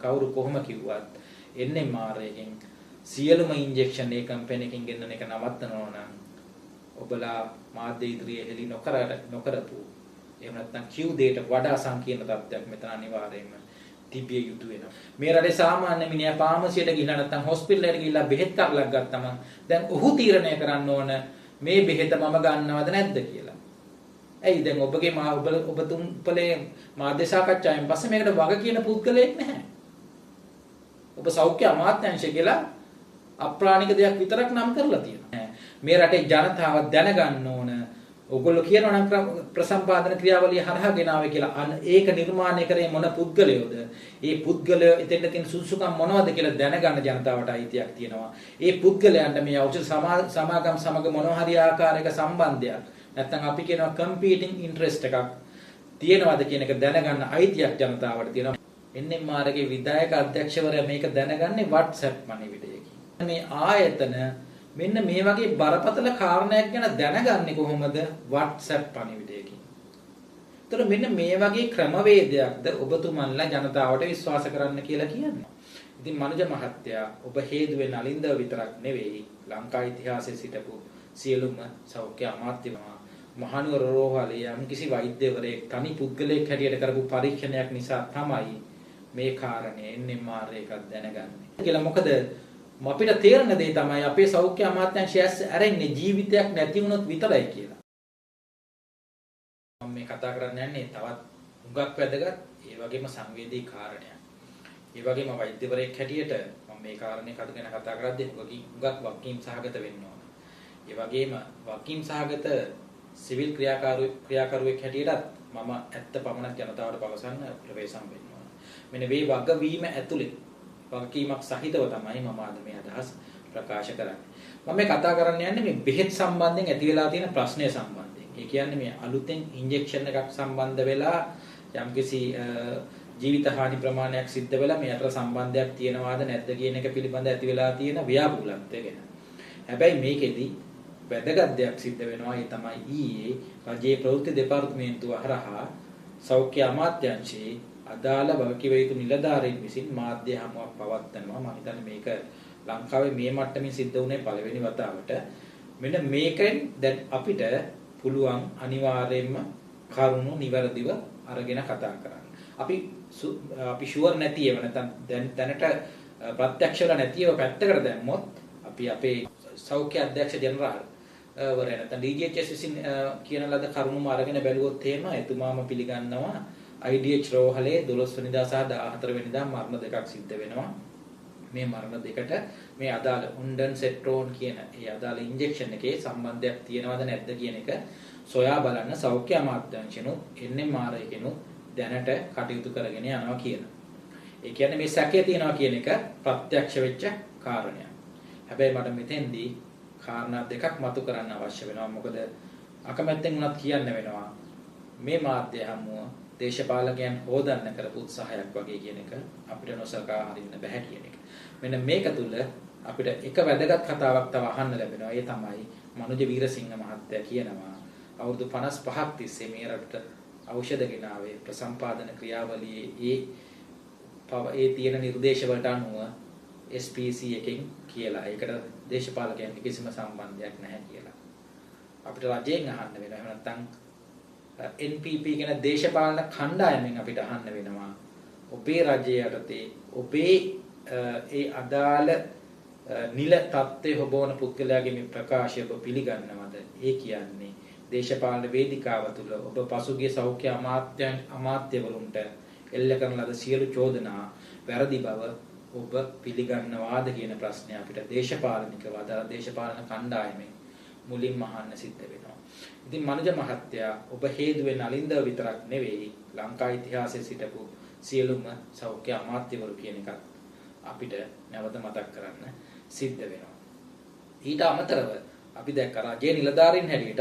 කවුරු කොහොම කිව්වත් NMR එකෙන් සියලුම ඉන්ජෙක්ෂන් ඒ කම්පැනි එකකින් ගෙන්නන එක නවත්තනවා නම් ඔබලා මාධ්‍ය ඉදිරියේ හෙළි නොකරපු එහෙම නැත්නම් Q දෙයට වඩා සංකීර්ණ තත්ත්වයක් මෙතන අනිවාර්යයෙන්ම තිබිය යුතු වෙනවා. මේ රටේ සාමාන්‍ය මිනිහා ෆාමසියට ගිහිල්ලා නැත්නම් හොස්පිටල් එකට ගිහිල්ලා බෙහෙත් කරලක් ගත්තම දැන් ඔහු තීරණය කරන්න ඕන මේ බෙහෙත මම ගන්නවද නැද්ද කියලා. ඇයි දැන් ඔබගේ ඔබතුම්පලේ මාධ්‍ය සාකච්ඡාවෙන් පස්සේ මේකට වග කියන පුද්ගලයෙක් නැහැ. ඔබ සෞඛ්‍ය අමාත්‍යාංශය කියලා අප්‍රාණික දෙයක් විතරක් නම් කරලා තියෙනවා. මේ රටේ ජනතාව දැනගන්න ඕන ඔයගොල්ලෝ කියනවා නම් ප්‍රසම්පාදන ක්‍රියාවලිය හරහා ගෙනාවේ කියලා. ඒක නිර්මාණය කරේ මොන පුද්ගලයෝද? ඒ පුද්ගලයෝ එතෙන්ට තියෙන සුසුකම් මොනවද කියලා දැනගන්න ජනතාවට අයිතියක් තියෙනවා. ඒ පුද්ගලයන්ට මේ ඖෂධ සමාගම් සමග මොනවා හරි ආකාරයක සම්බන්ධයක් නැත්නම් අපි කියනවා competing interest එකක් තියෙනවද කියන එක දැනගන්න අයිතියක් ජනතාවට තියෙනවා. NMR එකේ විධායක අධ්‍යක්ෂවරයා මේක දැනගන්නේ WhatsApp පණිවිඩයකින්. මේ ආයතන මෙන්න මේ වගේ බරපතල කාරණයක් ගැන දැනගන්නේ කොහොමද? WhatsApp පණිවිඩයකින්. ඒතර මෙන්න මේ වගේ ක්‍රමවේදයක්ද ඔබතුමන්ලා ජනතාවට විශ්වාස කරන්න කියලා කියන්නේ. ඉතින් මනුජ මහත්තයා ඔබ හේදුවේ නලින්දව විතරක් නෙවෙයි ලංකා ඉතිහාසයේ සිටපු සියලුම සෞඛ්‍ය අමාත්‍යවරුන් මහනුවර රෝහලේ යම් කිසි වෛද්‍යවරයෙක් තනි පුද්ගලයෙක් හැටියට කරපු පරීක්ෂණයක් නිසා තමයි මේ කාරණේ NMR එකක් දැනගන්නේ කියලා. මොකද අපිට තේරෙන දේ තමයි අපේ සෞඛ්‍ය අමාත්‍යාංශය ඇරෙන්නේ ජීවිතයක් නැති වුණොත් විතරයි කියලා. මම මේ කතා කරන්න යන්නේ තවත් හුඟක් වැදගත් ඒ වගේම සංවේදී කාරණයක්. ඒ වගේම වෛද්‍යවරයෙක් හැටියට මම මේ කාරණේ ගැන කතා කරද්දී හුඟක් වගකීම් සහගත වෙන්න ඕන. ඒ වගේම වගකීම් සහගත සිවිල් ක්‍රියාකරුවෙක් හැටියටත් මම ඇත්ත පමණක් ජනතාවට පවසන්න ප්‍රවේශම් වෙන්න ඕන. මෙන්න මේ වගවීම ඇතුලේ වගකීමක් සහිතව තමයි මම අද මේ අදහස් ප්‍රකාශ කරන්නේ. මම මේ කතා කරන්න යන්නේ මේ බෙහෙත් සම්බන්ධයෙන් ඇති වෙලා තියෙන ප්‍රශ්නය සම්බන්ධයෙන්. ඒ කියන්නේ මේ අලුතෙන් ඉන්ජෙක්ෂන් එකක් සම්බන්ධ වෙලා යම්කිසි ජීවිත හානි ප්‍රමාණයක් සිද්ධ වෙලා මේ අතර සම්බන්ධයක් තියෙනවාද නැද්ද කියන එක පිළිබඳ ඇති වෙලා තියෙන ව්‍යාපෘතත්වය ගැන. හැබැයි මේකෙදි වැදගත් දෙයක් සිද්ධ වෙනවා. ඒ තමයි ඊයේ රජයේ ප්‍රවෘත්ති දෙපාර්තමේන්තුව හරහා සෞඛ්‍ය අමාත්‍යාංශයේ අදාළ වගකීම් යුතු නිලධාරීන් විසින් මාධ්‍ය හමුවක් පවත්වනවා. මම හිතන්නේ මේක ලංකාවේ මේ මට්ටමින් සිද්ධ වුණේ පළවෙනි වතාවට. මෙන්න මේකෙන් දැන් අපිට පුළුවන් අනිවාර්යයෙන්ම කරුණු නිවැරදිව අරගෙන කතා කරන්න. අපි ෂුවර් නැති ඒවා නැත්නම් දැනට ප්‍රත්‍යක්ෂ වෙලා නැති ඒවා පැත්තකට දැම්මොත් අපි අපේ සෞඛ්‍ය අධ්‍යක්ෂ ජනරාල් වරේ නැත්නම් DGHS විසින් කියන ලද කරුණුම අරගෙන බැලුවොත් එහෙම එතුමාම පිළිගන්නවා IDH රෝහලේ 12 වෙනිදා සහ 14 වෙනිදා මරණ දෙකක් සිද්ධ වෙනවා. මේ මරණ දෙකට මේ අදාළ ඔන්ඩන්සෙට්‍රෝන් කියන ඒ අදාළ ඉන්ජෙක්ෂන් එකේ සම්බන්ධයක් තියෙනවද නැද්ද කියන එක සොයා බලන්න සෞඛ්‍ය අමාත්‍යාංශනොත් NMR එකනොත් දැනට කටයුතු කරගෙන යනවා කියන. ඒ කියන්නේ මේ සැකය තියෙනවා කියන එක ප්‍රත්‍යක්ෂ වෙච්ච කාරණයක්. හැබැයි මට මෙතෙන්දී කාරණා දෙකක් මතු කරන්න අවශ්‍ය වෙනවා. මොකද අකමැත්තෙන් උනත් කියන්න වෙනවා මේ මාධ්‍ය හමුව දේශපාලකයන් හොදන්න කරපු උත්සාහයක් වගේ කියන එක අපිට නොසලකා හරින්න බෑ කියන එක. මෙන්න මේක තුල අපිට එක වැදගත් කතාවක් තව අහන්න ලැබෙනවා. ඒ තමයි මනුජ වීරසිංහ මහත්තයා කියනවා අවුරුදු 55ක් තිස්සේ මේ රටට ඖෂධ ගෙනාවේ ප්‍රසම්පාදන ක්‍රියාවලියේ ඒ තියෙන නිර්දේශ වලට අනුව SPC එකෙන් කියලා. ඒකට දේශපාලකයන්ට කිසිම සම්බන්ධයක් නැහැ කියලා. අපිට රජයෙන් අහන්න වෙනවා. එහෙම නැත්නම් NPP කියන දේශපාලන කණ්ඩායමෙන් අපිට අහන්න වෙනවා. ඔබේ රජයේ යටතේ ඔබේ ඒ අදාළ නිල තත්ත්වයේ හොබවන පුද්ගලයාගේ මේ ප්‍රකාශය ඔබ පිළිගන්නවද? ඒ කියන්නේ දේශපාලන වේදිකාව තුළ ඔබ පසුගිය සෞඛ්‍ය අමාත්‍යවරුන්ට එල්ල කරන ලද සියලු චෝදනා වැරදි බව ඔබ පිළිගන්නවාද කියන ප්‍රශ්නය අපිට දේශපාලනිකව අදාළ දේශපාලන කණ්ඩායමෙන් මුලින්ම අහන්න සිද්ධ වෙනවා. ඉතින් මනුජ මහත්තයා ඔබ හේදුවේ නලින්දව විතරක් නෙවෙයි ලංකා ඉතිහාසයේ සිටපු සියලුම සෞඛ්‍ය අමාත්‍යවරු කියන එකත් අපිට නැවත මතක් කරන්න සිද්ධ වෙනවා. ඊට අමතරව අපි දැක්ක රජයේ නිලධාරීන් හැටියට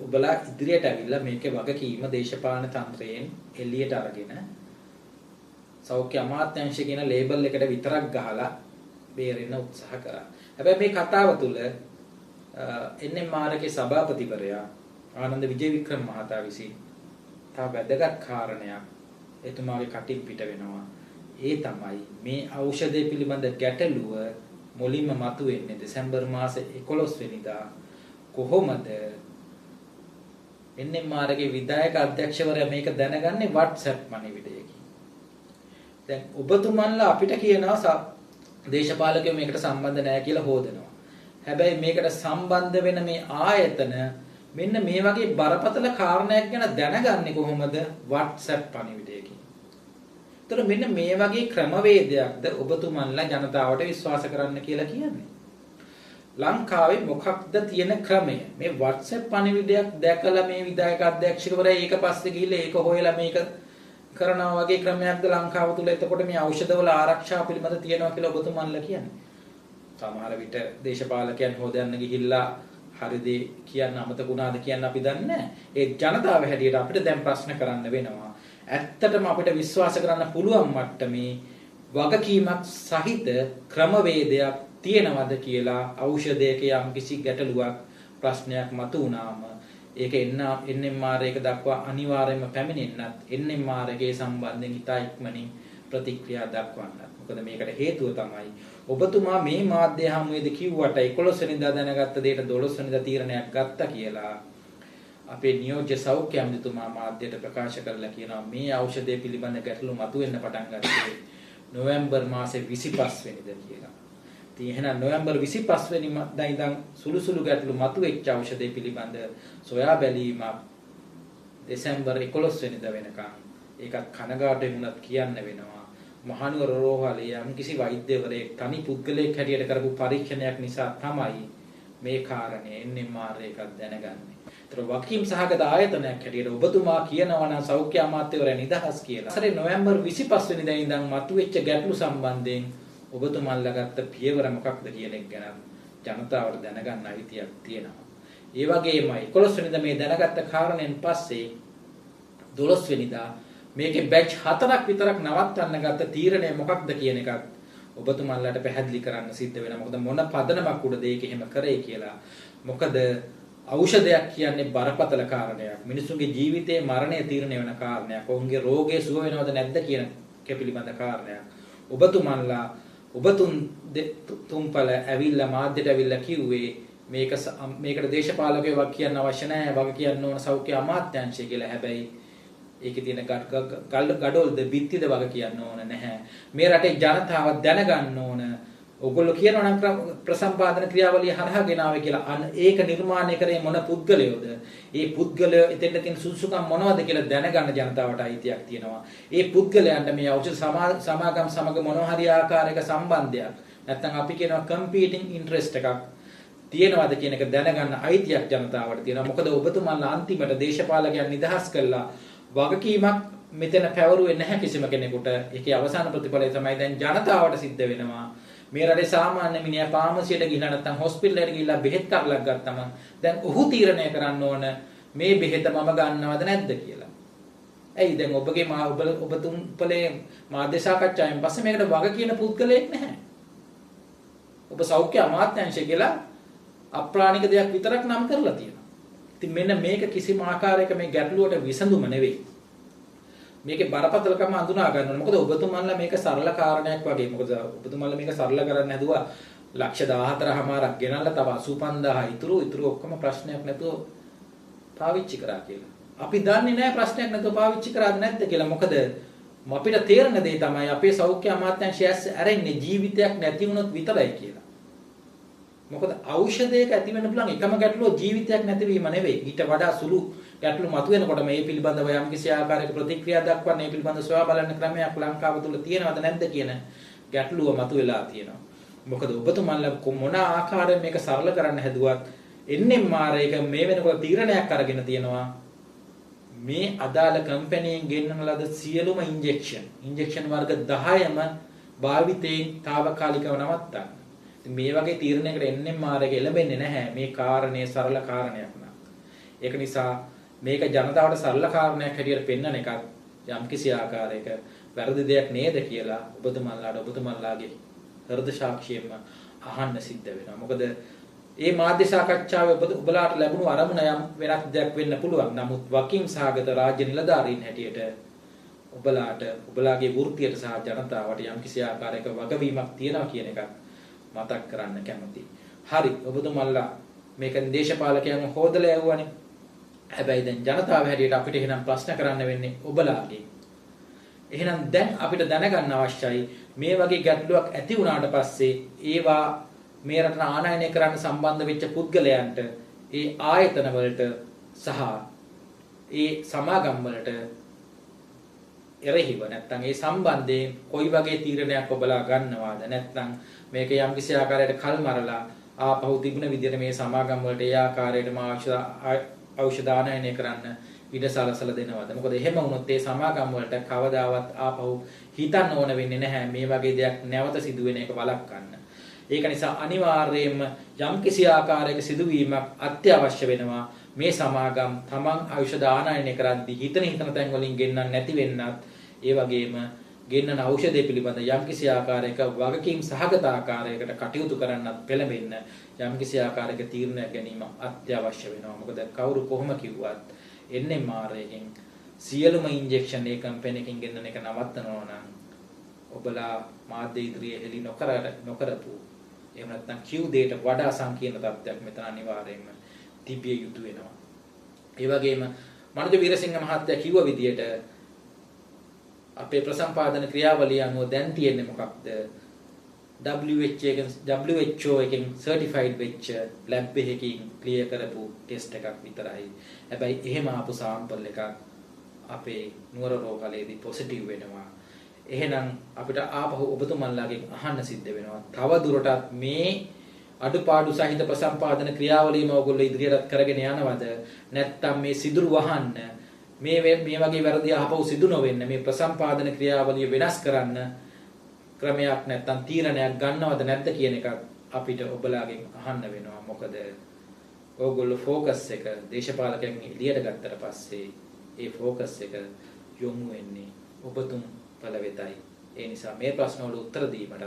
ඔබලා ඉදිරියට ඇවිල්ලා මේකේ වගකීම දේශපාලන තන්ත්‍රයෙන් එළියට අරගෙන සෞඛ්‍ය අමාත්‍යාංශය කියන ලේබල් එකට විතරක් ගහලා බේරෙන්න උත්සාහ කරා. හැබැයි මේ කතාව තුළ NMR එකේ සභාපතිවරයා ආනන්ද විජේවික්‍රම මහතා විසින් තව වැදගත් කාරණයක් එතුමාගේ කටින් පිට වෙනවා. ඒ තමයි මේ ඖෂධය පිළිබඳ ගැටලුව මුලින්ම මතුවෙන්නේ දෙසැම්බර් මාසේ 11 වෙනිදා කොහොමද NMRගේ විධායක අධ්‍යක්ෂවරයා මේක දැනගන්නේ WhatsApp පණිවිඩයකින්. දැන් ඔබතුමන්ලා අපිට කියනවා දේශපාලකයෝ මේකට සම්බන්ධ නැහැ කියලා හොදනවා. හැබැයි මේකට සම්බන්ධ වෙන මේ ආයතන මෙන්න මේ වගේ බරපතල කාරණයක් ගැන දැනගන්නේ කොහොමද? WhatsApp පණිවිඩයකින්. ඒතර මෙන්න මේ වගේ ක්‍රමවේදයක්ද ඔබතුමන්ලා ජනතාවට විශ්වාස කරන්න කියලා කියන්නේ. ලංකාවේ මොකක්ද තියෙන ක්‍රමය? මේ WhatsApp පණිවිඩයක් දැකලා මේ විධායක අධ්‍යක්ෂකවරයා ඒක පස්සේ ගිහිල්ලා ඒක හොයලා මේක කරනවා වගේ ක්‍රමයක්ද ලංකාව තුල? එතකොට මේ ඖෂධවල ආරක්ෂාව පිළිබඳ තියෙනවා කියලා ඔබතුමන්ලා කියන්නේ. සමහර විට දේශපාලකයන් හොදන්න ගිහිල්ලා හරිද කියන්න අමතකුණාද කියන්න අපි දන්නේ නැහැ. ඒ ජනතාව හැටියට අපිට දැන් ප්‍රශ්න කරන්න වෙනවා. ඇත්තටම අපිට විශ්වාස කරන්න පුළුවන් මට්ටමේ වගකීමක් සහිත ක්‍රමවේදයක් තියෙනවද කියලා ඖෂධයක යම් කිසි ගැටලුවක් ප්‍රශ්නයක් මතුවුනාම ඒක NMR එක දක්වා අනිවාර්යයෙන්ම පැමිණෙන්නත් NMR එකේ සම්බන්ධයෙන් ඉතා ඉක්මනින් ප්‍රතික්‍රියා දක්වන්නත්. මොකද මේකට හේතුව තමයි ඔබතුමා මේ මාධ්‍ය හමුවේදී කිව්වට 11 වෙනිදා දැනගත්ත දෙයට 12 වෙනිදා තීරණයක් ගත්තා කියලා අපේ නියෝජ්‍ය සෞඛ්‍ය අමාත්‍යතුමා මාධ්‍යයට ප්‍රකාශ කරලා කියනවා මේ ඖෂධය පිළිබඳ ගැටලු මතුවෙන්න පටන් ගත්තේ නොවැම්බර් මාසේ 25 වෙනිදා කියලා. ඉතින් එහෙනම් නොවැම්බර් 25 වෙනිදා ඉඳන් සුළු ගැටලු මතුවෙච්ච ඖෂධය පිළිබඳ සොයා බැලීමක් දෙසැම්බර් 11 වෙනිදා වෙනකන් ඒකත් කනගාටුවෙන් උනත් කියන්න වෙනවා. මහනුවර රෝහලේ යම් කිසි වෛද්‍යවරයෙක් තනි පුද්ගලයෙක් හැටියට කරපු පරීක්ෂණයක් නිසා තමයි මේ කාරණේ NMR එකක් දැනගන්නේ. ඒතර වකීම් සහගත ආයතනයක් හැටියට ඔබතුමා කියනවා නම් සෞඛ්‍ය අමාත්‍යවරයා නිදහස් කියලා. සරේ නොවැම්බර් 25 වෙනිදා ඉඳන් මතුවෙච්ච ගැටලු සම්බන්ධයෙන් ඔබතුමාලා ගත්ත පියවර මොකක්ද කියන එක ගැන ජනතාවට දැනගන්න අයිතියක් තියෙනවා. ඒ වගේම 11 වෙනිදා මේ දැනගත්ත කාරණෙන් පස්සේ 12 වෙනිදා මේකේ බැච් 4ක් විතරක් නවත්තන්න ගත්ත තීරණය මොකක්ද කියන එකත් ඔබතුමාලාට පැහැදිලි කරන්න සිද්ධ වෙනවා. මොකද මොන පදනමක් උඩද ඒක එහෙම කරේ කියලා. මොකද ඖෂධයක් කියන්නේ බරපතල කාරණයක්. මිනිසුන්ගේ ජීවිතේ මරණය තීරණය වෙන කාරණයක්. ඔවුන්ගේ රෝගය සුව වෙනවද නැද්ද කියන පිළිබඳ කාරණයක්. ඔබතුමාලා තුම්පල ඇවිල්ලා මාධ්‍යට ඇවිල්ලා කිව්වේ මේකට දේශපාලකයෝ වක් කියන්න අවශ්‍ය නැහැ. වග කියන්න ඕන සෞඛ්‍ය අමාත්‍යාංශය කියලා. හැබැයි ඒකේ තියෙන ගඩොල්ද බිත්තිද වග කියන්න ඕන නැහැ. මේ රටේ ජනතාව දැනගන්න ඕන. ඔයගොල්ලෝ කියනවා නම් ප්‍රසම්පාදන ක්‍රියාවලිය හරහා ගෙනාවේ කියලා. ඒක නිර්මාණය කරේ මොන පුද්ගලයෝද? ඒ පුද්ගලයෝ එතෙන්ට තියෙන සුසුකම් මොනවද කියලා දැනගන්න ජනතාවට අයිතියක් තියෙනවා. ඒ පුද්ගලයන්ට මේ ඖෂධ සමාගම් සමග මොන හරි ආකාරයක සම්බන්ධයක් නැත්නම් අපි කියනවා competing interest එකක් තියෙනවද කියන එක දැනගන්න අයිතියක් ජනතාවට තියෙනවා. මොකද ඔබතුමාලා අන්තිමට දේශපාලකයන් නිදහස් කළා වගකීමක් මෙතන පැවරුවේ නැහැ කිසිම කෙනෙකුට. ඒකේ අවසාන ප්‍රතිඵලය තමයි දැන් ජනතාවට සිද්ධ වෙනවා. මේ රටේ සාමාන්‍ය මිනිහා ෆාමසියට ගිහිල්ලා නැත්නම් හොස්පිටල් එකට ගිහිල්ලා බෙහෙත් කරලක් ගත්තම දැන් ඔහු තීරණය කරන්න ඕන මේ බෙහෙත මම ගන්නවද නැද්ද කියලා. ඇයි දැන් ඔබතුම්පලේ මාධ්‍ය සාකච්ඡාවෙන් පස්සේ මේකට වග කියන පුද්ගලයෙක් නැහැ. ඔබ සෞඛ්‍ය අමාත්‍යාංශය කියලා අප්‍රාණික දෙයක් විතරක් නම් කරලා තියෙනවා. ඉතින් මෙන්න මේක කිසිම ආකාරයක මේ ගැටලුවට විසඳුම නෙවෙයි. මේකේ බරපතලකම අඳුනා ගන්න ඕනේ. මොකද ඔබතුමන්ලා මේක සරල කාරණයක් වගේ. මොකද ඔබතුමන්ලා මේක සරල කරන්න හැදුවා 14,000ක් ගෙනල්ලා තව 85,000 ඉතුරු ඔක්කොම ප්‍රශ්නයක් නැතුව පාවිච්චි කරා කියලා. අපි දන්නේ නැහැ ප්‍රශ්නයක් නැතුව පාවිච්චි කරාද නැද්ද කියලා. මොකද අපිට තේරෙන දේ තමයි අපේ සෞඛ්‍ය අමාත්‍යාංශය ඇරෙන්නේ ජීවිතයක් නැති වුණොත් විතරයි කියලා. මොකද ඖෂධයක ඇති වෙන්න පුළුවන් එකම ගැටලුව ජීවිතයක් නැතිවීම නෙවෙයි. ඊට වඩා සුළු ගැටලු මතුවෙනකොට මේ පිළිබඳව යම් කිසි ආකාරයක ප්‍රතික්‍රියා දක්වන්න මේ පිළිබඳව සොයා බලන ක්‍රමයක් ලංකාව තුල තියෙනවද නැද්ද කියන ගැටලුව මතුවලා තියෙනවා. මොකද ඔබතුමන්ලා මොන ආකාරයෙන් මේක සරල කරන්න හැදුවත් NMR එක මේ වෙනකොට තීරණයක් අරගෙන තියෙනවා. මේ අදාළ කම්පැනියෙන් ගෙන්නන ලද සියලුම ඉන්ජෙක්ෂන් වර්ග 10ම භාවිතයෙන් తాවකාලිකව නවත්තන්න. මේ වගේ තීරණයකට NMR එක එළඹෙන්නේ නැහැ. මේ කාරණේ සරල කාරණයක් නා. ඒක නිසා මේක ජනතාවට සරල කාරණයක් හැටියට පෙන්වන එකත් යම්කිසි ආකාරයක වැරදි දෙයක් නේද කියලා ඔබතුමන්ලාගේ හෘද සාක්ෂියෙන්ම අහන්න සිද්ධ වෙනවා. මොකද මේ මාධ්‍ය සාකච්ඡාවේ ඔබලාට ලැබුණු අරමුණ යම් වෙනස් දෙයක් වෙන්න පුළුවන්. නමුත් වකීම් සහගත රාජ්‍ය නිලධාරීන් හැටියට ඔබලාට ඔබලාගේ වෘත්තියට සහ ජනතාවට යම්කිසි ආකාරයක වගවීමක් තියෙනවා කියන එකත් මතක් කරන්න කැමතියි. හරි ඔබතුමල්ලා මේක දේශපාලකයන්ව හොදලා යවුවානේ. හැබැයි දැන් ජනතාව හැටියට අපිට එහෙනම් ප්‍රශ්න කරන්න වෙන්නේ ඔබලාගේ. එහෙනම් දැන් අපිට දැනගන්න අවශ්‍යයි මේ වගේ ගැටලුවක් ඇති වුණාට පස්සේ ඒවා මේ රටට ආනයනය කරන්න සම්බන්ධ වෙච්ච පුද්ගලයන්ට ඒ ආයතන වලට සහ ඒ සමාගම් වලට එරෙහිව නැත්නම් ඒ සම්බන්ධයෙන් කොයි වගේ තීරණයක් ඔබලා ගන්නවාද නැත්නම් මේක යම්කිසි ආකාරයකට කල් මරලා ආපහු තිබුණ විදිහට මේ සමාගම් වලට ඒ ආකාරයටම ඖෂධ ආනයනය කරන්න ඉඩ සලසලා දෙනවද? මොකද එහෙම වුණොත් ඒ සමාගම් වලට කවදාවත් ආපහු හිතන්න ඕන වෙන්නේ නැහැ මේ වගේ දෙයක් නැවත සිදුවෙන එක වළක්වන්න. ඒක නිසා අනිවාර්යයෙන්ම යම්කිසි ආකාරයක සිදුවීමක් අත්‍යවශ්‍ය වෙනවා. මේ සමාගම් තමන් ඖෂධ ආනයනය කරද්දී හිතන තැන් වලින් ගෙන්නන්න නැති වෙන්නත් ඒ වගේම ගෙන්නන ඖෂධය පිළිබඳ යම්කිසි ආකාරයක වගකීම් සහගත ආකාරයකට කටයුතු කරන්නත් පෙළඹෙන්න යම්කිසි ආකාරයක තීරණයක් ගැනීම අත්‍යවශ්‍ය වෙනවා. මොකද කවුරු කොහොම කිව්වත් එන්නේ මාරයෙන් සියලුම ඉන්ජෙක්ෂන් ඒ කම්පැනි එකකින් ගෙන්නන එක නවත්තනවා නම් ඔබලා මාධ්‍ය ඉදිරියේ හෙළි නොකරපු එහෙම නැත්නම් කිව් දෙයට වඩා සංකීර්ණ තත්ත්වයක් මෙතන අනිවාර්යයෙන්ම තිබිය යුතු වෙනවා. ඒ වගේම මනෝජ වීරසිංහ මහත්තයා කිව්ව විදියට අපේ ප්‍රසම්පාදන ක්‍රියාවලිය අනුව දැන් තියෙන්නේ මොකක්ද? WHO එකෙන් සර්ටිෆයිඩ් වෙච්ච ලැබ් එකකින් ක්ලියර් කරපු ටෙස්ට් එකක් විතරයි. හැබැයි එහෙම ආපු සාම්පල් එකක් අපේ නුවර රෝහලේදී පොසිටිව් වෙනවා. එහෙනම් අපිට ආපහු ඔබතුමන්ලාගෙන් අහන්න සිද්ධ වෙනවා. තව දුරටත් මේ අඩුපාඩු සහිත ප්‍රසම්පාදන ක්‍රියාවලියම ඔයගොල්ලෝ ඉදිරියට කරගෙන යනවද? නැත්නම් මේ සිදුරු වහන්න මේ වගේ වැරදි ආපහු සිදු නොවෙන්න මේ ප්‍රසම්පාදන ක්‍රියාවලිය වෙනස් කරන්න ක්‍රමයක් නැත්නම් තීරණයක් ගන්නවද නැද්ද කියන එක අපිට ඔබලාගෙන් අහන්න වෙනවා. මොකද ඔයගොල්ලෝ ફોකස් එක දේශපාලකයන් එළියට ගත්තට පස්සේ ඒ ફોකස් එක යොමු වෙන්නේ ඔබතුන් පළ වෙතයි. ඒ නිසා මේ ප්‍රශ්න වල උත්තර දීමටත්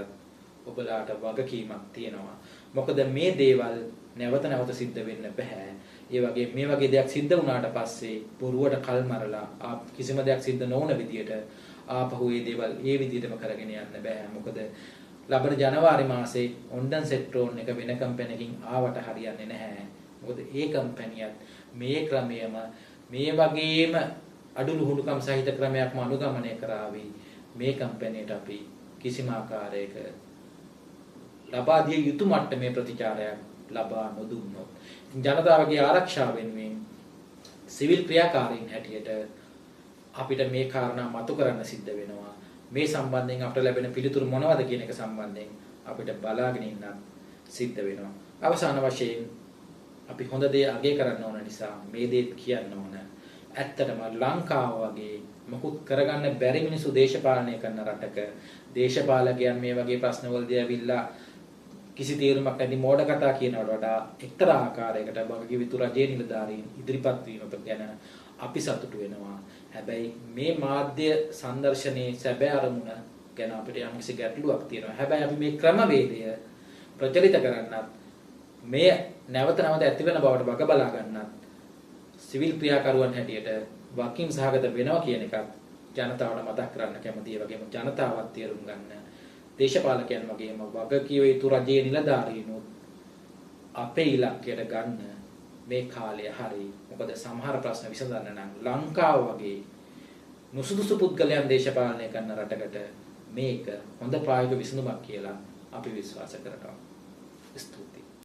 ඔබලාට වගකීමක් තියෙනවා. මොකද මේ දේවල් නැවත සිද්ධ වෙන්න බෑ. ඒ වගේ මේ වගේ දෙයක් සිද්ධ වුණාට පස්සේ බොරුවට කල් මරලා කිසිම දෙයක් සිද්ධ නොවන විදියට ආපහු මේ දේවල් ඒ විදියටම කරගෙන යන්න බෑ. මොකද ලබන ජනවාරි මාසේ ඔන්ඩන් සෙක්ට්‍රෝන් එක වෙන කම්පැනිකින් ආවට හරියන්නේ නැහැ. මොකද ඒ කම්පැනියත් මේ ක්‍රමයම මේ වගේම අඩුලුහුණුකම් සහිත ක්‍රමයක්ම අනුගමනය කරાવી. මේ කම්පැනියට අපි කිසිම ආකාරයක ලබා දිය යුතු මට්ටමේ ප්‍රතිචාරයක් ලබා නොදුන්නොත් ජනතාවගේ ආරක්ෂාව වෙනුවෙන් සිවිල් ක්‍රියාකාරීන් හැටියට අපිට මේ කාරණා මතු කරන්න සිද්ධ වෙනවා. මේ සම්බන්ධයෙන් අපිට ලැබෙන පිළිතුරු මොනවද කියන එක සම්බන්ධයෙන් අපිට බලාගෙන ඉන්න සිද්ධ වෙනවා. අවසාන වශයෙන් අපි හොඳ දේ අගය කරන්න ඕන නිසා මේ දේත් කියන්න ඕන. ඇත්තටම ලංකාව වගේ මොකුත් කරගන්න බැරි මිනිස්සු දේශපාලනය කරන රටක දේශපාලකයන් මේ වගේ ප්‍රශ්නවලදී ඇවිල්ලා කිසි තීරණයක් නැති මෝඩ කතා කියනවට වඩා එක්තරා ආකාරයකට බගකිවිතු රජයේ නිලධාරීන් ඉදිරිපත් වීම ගැන අපි සතුටු වෙනවා. හැබැයි මේ මාධ්‍ය සංදර්ශනයේ සැබෑ අරමුණ ගැන අපිට යම්කිසි ගැටලුවක් තියෙනවා. හැබැයි අපි මේ ක්‍රමවේදය ප්‍රචලිත කරන්නත් මේ නැවත ඇති වෙන බවට වග බලා ගන්නත් සිවිල් ක්‍රියාකරුවන් හැටියට වකිම් සහගත වෙනවා කියන එකත් ජනතාවට මතක් කරන්න කැමතියි. වගේම ජනතාවත් තේරුම් ගන්න දේශපාලකයන් වගේම වගකීව යුතු රජයේ නිලධාරීනුත් අපේ ඉලක්කයට ගන්න මේ කාලය හරි. මොකද සමහර ප්‍රශ්න විසඳන්න නම් ලංකාව වගේ නුසුදුසු පුද්ගලයන් දේශපාලනය කරන රටකට මේක හොඳ ප්‍රායෝගික විසඳුමක් කියලා අපි විශ්වාස කරනවා. ස්තුතියි.